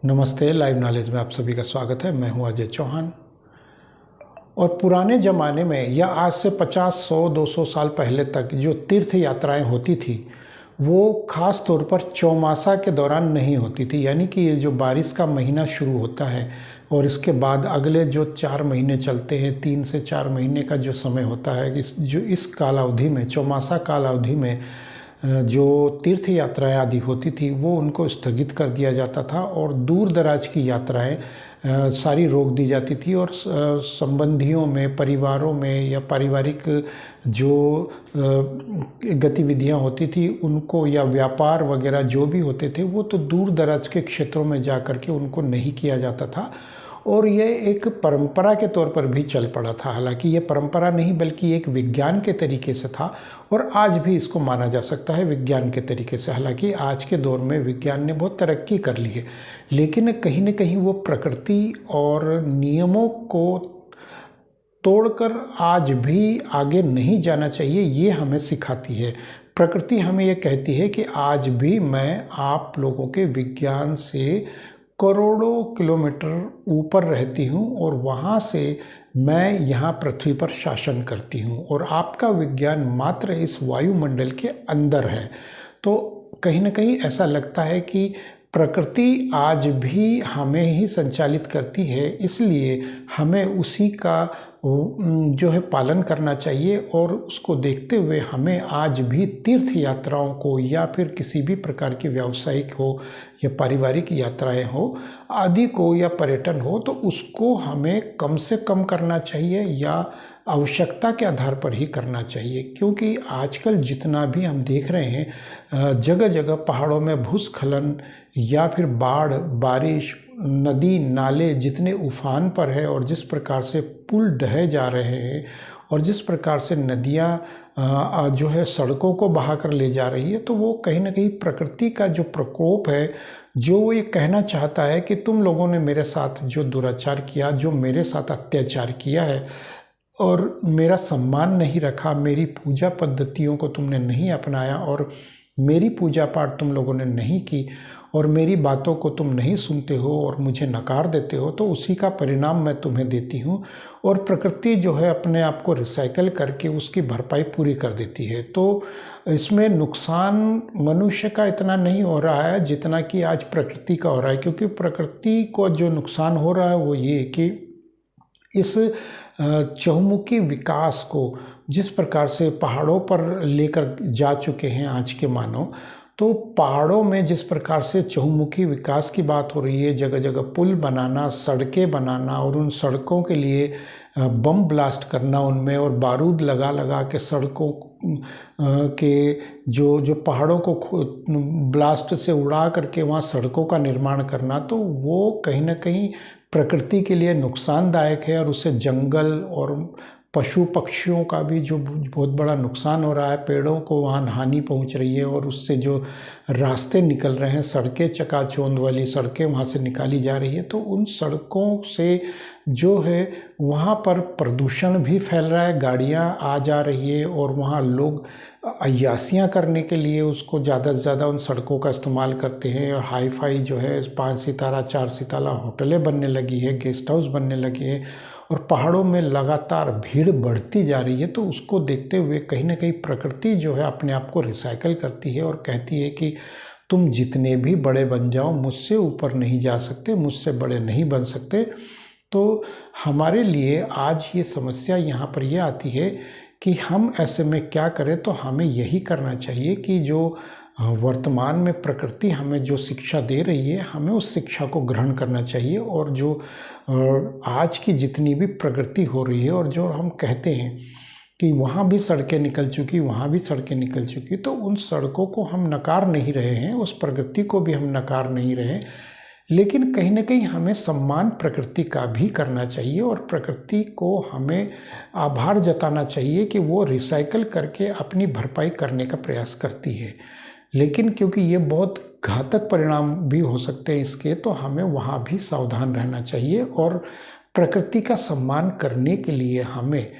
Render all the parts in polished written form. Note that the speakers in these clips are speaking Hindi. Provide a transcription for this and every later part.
नमस्ते। लाइव नॉलेज में आप सभी का स्वागत है। मैं हूं अजय चौहान। और पुराने ज़माने में या आज से 50, 100, 200 साल पहले तक जो तीर्थ यात्राएं होती थी वो ख़ास तौर पर चौमासा के दौरान नहीं होती थी। यानी कि ये जो बारिश का महीना शुरू होता है और इसके बाद अगले जो 4 महीने चलते हैं, 3 से 4 महीने का जो समय होता है, इस काल अवधि में, चौमासा काल अवधि में जो तीर्थ यात्राएं आदि होती थी वो उनको स्थगित कर दिया जाता था और दूर दराज की यात्राएं सारी रोक दी जाती थी। और संबंधियों में, परिवारों में या पारिवारिक जो गतिविधियां होती थी उनको, या व्यापार वगैरह जो भी होते थे, वो तो दूर दराज के क्षेत्रों में जा कर के उनको नहीं किया जाता था। और ये एक परंपरा के तौर पर भी चल पड़ा था। हालांकि ये परंपरा नहीं बल्कि एक विज्ञान के तरीके से था और आज भी इसको माना जा सकता है विज्ञान के तरीके से। हालांकि आज के दौर में विज्ञान ने बहुत तरक्की कर ली है, लेकिन कहीं न कहीं वो प्रकृति और नियमों को तोड़कर आज भी आगे नहीं जाना चाहिए, ये हमें सिखाती है। प्रकृति हमें ये कहती है कि आज भी मैं आप लोगों के विज्ञान से करोड़ों किलोमीटर ऊपर रहती हूँ और वहाँ से मैं यहाँ पृथ्वी पर शासन करती हूँ और आपका विज्ञान मात्र इस वायुमंडल के अंदर है। तो कहीं ना कहीं ऐसा लगता है कि प्रकृति आज भी हमें ही संचालित करती है, इसलिए हमें उसी का जो है पालन करना चाहिए। और उसको देखते हुए हमें आज भी तीर्थ यात्राओं को या फिर किसी भी प्रकार की व्यावसायिक हो या पारिवारिक यात्राएं हो आदि को, या पर्यटन हो, तो उसको हमें कम से कम करना चाहिए या आवश्यकता के आधार पर ही करना चाहिए। क्योंकि आजकल जितना भी हम देख रहे हैं, जगह जगह पहाड़ों में भूस्खलन या फिर बाढ़, बारिश, नदी नाले जितने उफान पर है और जिस प्रकार से पुल ढहे जा रहे हैं और जिस प्रकार से नदियाँ जो है सड़कों को बहा कर ले जा रही है, तो वो कहीं ना कहीं प्रकृति का जो प्रकोप है, जो वो ये कहना चाहता है कि तुम लोगों ने मेरे साथ जो दुराचार किया, जो मेरे साथ अत्याचार किया है और मेरा सम्मान नहीं रखा, मेरी पूजा पद्धतियों को तुमने नहीं अपनाया और मेरी पूजा पाठ तुम लोगों ने नहीं की और मेरी बातों को तुम नहीं सुनते हो और मुझे नकार देते हो, तो उसी का परिणाम मैं तुम्हें देती हूँ। और प्रकृति जो है अपने आप को रिसाइकल करके उसकी भरपाई पूरी कर देती है। तो इसमें नुकसान मनुष्य का इतना नहीं हो रहा है जितना कि आज प्रकृति का हो रहा है। क्योंकि प्रकृति को जो नुकसान हो रहा है वो ये कि इस चहुमुखी विकास को जिस प्रकार से पहाड़ों पर लेकर जा चुके हैं आज के मानव, तो पहाड़ों में जिस प्रकार से चहुमुखी विकास की बात हो रही है, जगह जगह पुल बनाना, सड़कें बनाना और उन सड़कों के लिए बम ब्लास्ट करना उनमें, और बारूद लगा लगा के सड़कों के जो पहाड़ों को ब्लास्ट से उड़ा करके वहाँ सड़कों का निर्माण करना, तो वो कहीं ना कहीं प्रकृति के लिए नुकसानदायक है। और उससे जंगल और पशु पक्षियों का भी जो बहुत बड़ा नुकसान हो रहा है, पेड़ों को वहाँ हानि पहुँच रही है और उससे जो रास्ते निकल रहे हैं, सड़कें चकाचौंध वाली सड़कें वहाँ से निकाली जा रही है, तो उन सड़कों से जो है वहाँ पर प्रदूषण भी फैल रहा है, गाड़ियाँ आ जा रही है और वहाँ लोग अय्यासियाँ करने के लिए उसको ज़्यादा से ज़्यादा उन सड़कों का इस्तेमाल करते हैं। और हाई फाई जो है 5 सितारा 4 सितारा होटलें बनने लगी है, गेस्ट हाउस बनने लगे हैं और पहाड़ों में लगातार भीड़ बढ़ती जा रही है। तो उसको देखते हुए कहीं ना कहीं प्रकृति जो है अपने आप को रिसाइकल करती है और कहती है कि तुम जितने भी बड़े बन जाओ, मुझसे ऊपर नहीं जा सकते, मुझसे बड़े नहीं बन सकते। तो हमारे लिए आज ये समस्या यहाँ पर यह आती है कि हम ऐसे में क्या करें। तो हमें यही करना चाहिए कि जो वर्तमान में प्रकृति हमें जो शिक्षा दे रही है, हमें उस शिक्षा को ग्रहण करना चाहिए। और जो आज की जितनी भी प्रगति हो रही है और जो हम कहते हैं कि वहाँ भी सड़कें निकल चुकी, वहाँ भी सड़कें निकल चुकी, तो उन सड़कों को हम नकार नहीं रहे हैं, उस प्रगति को भी हम नकार नहीं रहे हैं, लेकिन कहीं ना कहीं हमें सम्मान प्रकृति का भी करना चाहिए और प्रकृति को हमें आभार जताना चाहिए कि वो रिसाइकल करके अपनी भरपाई करने का प्रयास करती है। लेकिन क्योंकि ये बहुत घातक परिणाम भी हो सकते हैं इसके, तो हमें वहाँ भी सावधान रहना चाहिए। और प्रकृति का सम्मान करने के लिए हमें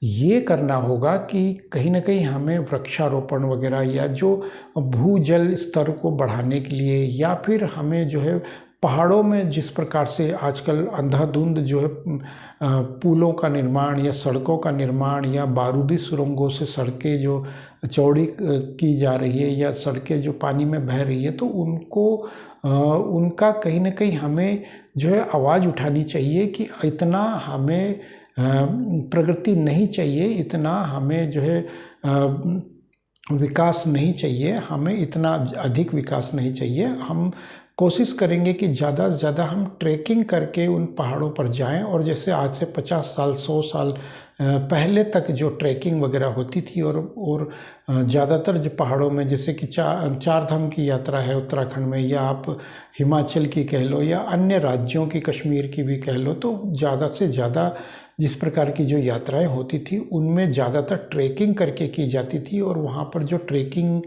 ये करना होगा कि कहीं ना कहीं हमें वृक्षारोपण वगैरह, या जो भूजल स्तर को बढ़ाने के लिए, या फिर हमें जो है पहाड़ों में जिस प्रकार से आजकल अंधाधुंध जो है पुलों का निर्माण या सड़कों का निर्माण या बारूदी सुरंगों से सड़कें जो चौड़ी की जा रही है या सड़कें जो पानी में बह रही है, तो उनका कहीं ना कहीं हमें जो है आवाज़ उठानी चाहिए कि इतना हमें प्रगति नहीं चाहिए, इतना हमें जो है विकास नहीं चाहिए, हमें इतना अधिक विकास नहीं चाहिए। हम कोशिश करेंगे कि ज़्यादा से ज़्यादा हम ट्रैकिंग करके उन पहाड़ों पर जाएं, और जैसे आज से 50 साल 100 साल पहले तक जो ट्रैकिंग वगैरह होती थी और ज़्यादातर जो पहाड़ों में जैसे कि चार धाम की यात्रा है उत्तराखंड में, या आप हिमाचल की कह लो या अन्य राज्यों की, कश्मीर की भी कह लो, तो ज़्यादा से ज़्यादा जिस प्रकार की जो यात्राएं होती थी उनमें ज़्यादातर ट्रैकिंग करके की जाती थी, और वहाँ पर जो ट्रैकिंग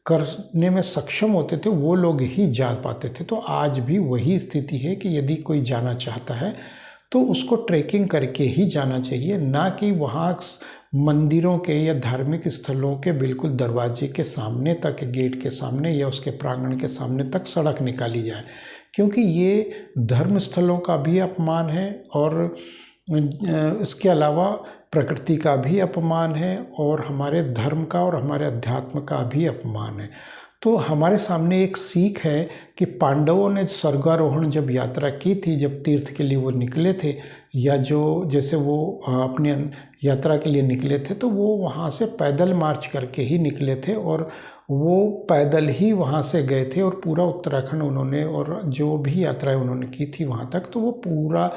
करने में सक्षम होते थे वो लोग ही जा पाते थे। तो आज भी वही स्थिति है कि यदि कोई जाना चाहता है तो उसको ट्रैकिंग करके ही जाना चाहिए, ना कि वहाँ मंदिरों के या धार्मिक स्थलों के बिल्कुल दरवाजे के सामने तक, गेट के सामने या उसके प्रांगण के सामने तक सड़क निकाली जाए, क्योंकि ये धर्म स्थलों का भी अपमान है और इसके अलावा प्रकृति का भी अपमान है और हमारे धर्म का और हमारे अध्यात्म का भी अपमान है। तो हमारे सामने एक सीख है कि पांडवों ने स्वर्गारोहण जब यात्रा की थी, जब तीर्थ के लिए वो निकले थे, या जो जैसे वो अपने यात्रा के लिए निकले थे, तो वो वहाँ से पैदल मार्च करके ही निकले थे और वो पैदल ही वहाँ से गए थे और पूरा उत्तराखंड उन्होंने, और जो भी यात्राएं उन्होंने की थी वहाँ तक, तो वो पूरा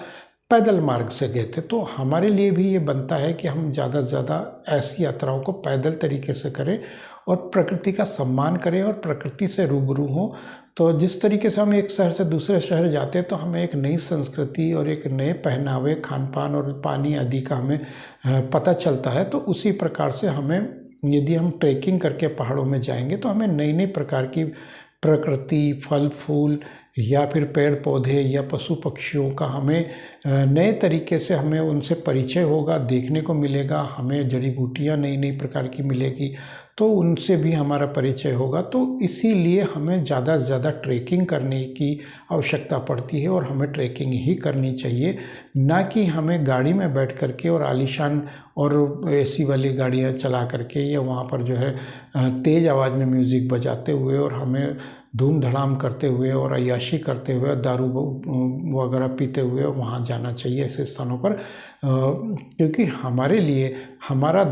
पैदल मार्ग से गए थे। तो हमारे लिए भी ये बनता है कि हम ज़्यादा से ज़्यादा ऐसी यात्राओं को पैदल तरीके से करें और प्रकृति का सम्मान करें और प्रकृति से रूबरू हों। तो जिस तरीके से हम एक शहर से दूसरे शहर जाते हैं तो हमें एक नई संस्कृति और एक नए पहनावे, खान पान और पानी आदि का हमें पता चलता है। तो उसी प्रकार से हमें, यदि हम ट्रैकिंग करके पहाड़ों में जाएंगे तो हमें नई नई प्रकार की प्रकृति, फल फूल या फिर पेड़ पौधे या पशु पक्षियों का हमें नए तरीके से हमें उनसे परिचय होगा, देखने को मिलेगा। हमें जड़ी बूटियाँ नई नई प्रकार की मिलेगी तो उनसे भी हमारा परिचय होगा। तो इसीलिए हमें ज़्यादा से ज़्यादा ट्रैकिंग करने की आवश्यकता पड़ती है और हमें ट्रैकिंग ही करनी चाहिए, ना कि हमें गाड़ी में बैठ करके और आलीशान और एसी वाली गाड़ियाँ चला करके या वहाँ पर जो है तेज़ आवाज़ में म्यूज़िक बजाते हुए और हमें धूम धड़ाम करते हुए और अय्याशी करते हुए, दारू वगैरह पीते हुए वहाँ जाना चाहिए ऐसे स्थानों पर, क्योंकि हमारे लिए हमारा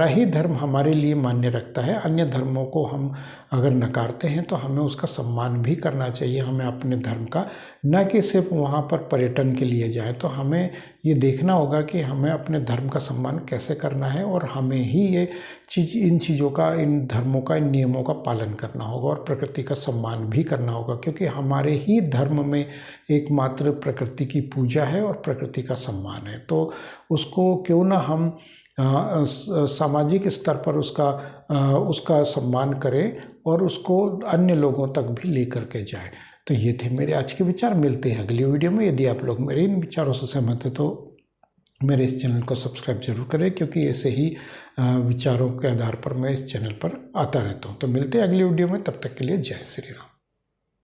ही धर्म हमारे लिए मान्य रखता है। अन्य धर्मों को हम अगर नकारते हैं तो हमें उसका सम्मान भी करना चाहिए, हमें अपने धर्म का, न कि सिर्फ वहाँ पर पर्यटन के लिए जाए। तो हमें ये देखना होगा कि हमें अपने धर्म का सम्मान कैसे करना है और हमें ही ये इन चीज़ों का, इन धर्मों का, इन नियमों का पालन करना होगा और प्रकृति का सम्मान भी करना होगा, क्योंकि हमारे ही धर्म में एकमात्र प्रकृति की पूजा है और प्रकृति का सम्मान है। तो उसको क्यों ना हम सामाजिक स्तर पर उसका सम्मान करें और उसको अन्य लोगों तक भी लेकर के जाए। तो ये थे मेरे आज के विचार। मिलते हैं अगली वीडियो में। यदि आप लोग मेरे इन विचारों से सहमत हैं तो मेरे इस चैनल को सब्सक्राइब जरूर करें, क्योंकि ऐसे ही विचारों के आधार पर मैं इस चैनल पर आता रहता हूँ। तो मिलते हैं अगली वीडियो में, तब तक के लिए जय श्री राम।